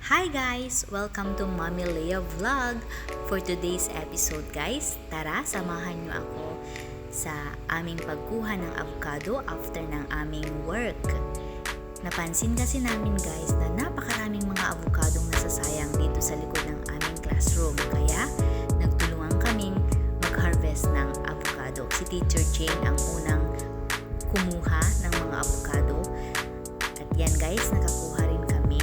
Hi guys! Welcome to Mommy Leah Vlog. For today's episode guys, tara samahan niyo ako sa aming pagkuha ng avocado after ng aming work. Napansin kasi namin guys na napakaraming mga avocadong nasasayang dito sa likod ng aming classroom. Kaya nagtulungan kaming mag-harvest ng avocado. Si Teacher Jane ang unang kumuha ng mga avocado. At yan guys, nakakuha rin kami.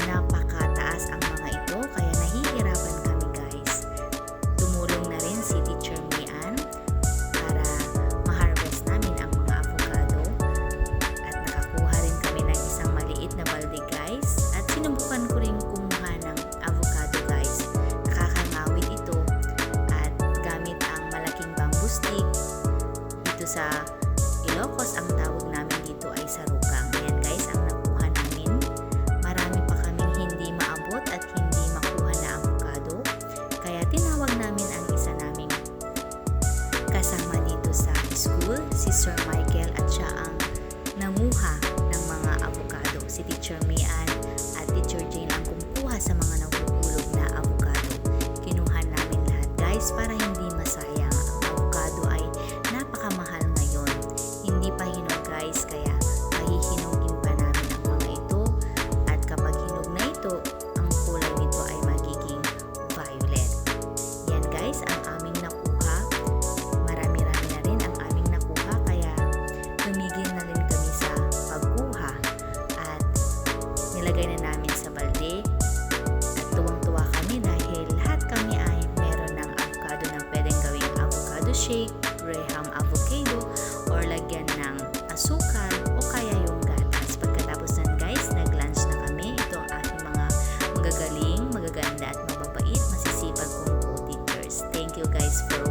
Napakataas ang mga ito kaya nahihirapan kami guys. Tumulong na rin si Teacher Mian para ma-harvest namin ang mga avocado at nakakuha rin kami ng isang maliit na balde guys at sinubukan ko rin kumuha ng avocado guys. Nakakangawit ito at gamit ang malaking bamboo stick. Dito sa Ilocos ang tawag namin dito ay sarukang. Yan guys ang nakuha namin. Marami pa kaming hindi maabot at hindi makuha na avocado. Kaya tinawag namin ang isa naming kasama dito sa school, si Sir Michael, at siya ang nanguha ng mga avocado. Si Teacher Mian at Teacher Jane ang kumukuha sa mga nahuhulog na avocado. Kinuha namin lahat guys para hindi masayang. Ang avocado ay napakamahal ngayon. Hindi pa hinog guys kaya pahihinugin pa namin ang mga ito at kapag hinog na ito, ang kulay nito ay magiging violet. Yan guys ang aming nakuha. Marami-rami na rin ang aming nakuha kaya tumigil na rin kami sa pagkuha at nilagay na namin sa balde at tuwang-tuwa kami dahil lahat kami ay meron ng avocado na pwedeng gawing avocado shake, Graham avocado, or lagyan ng asukal o kaya yung gatas. Pagkatapos nun guys, nag-lunch na kami. Ito ang aking mga magagaling, magaganda at mababait, masisipag kong co-teachers. Thank you guys for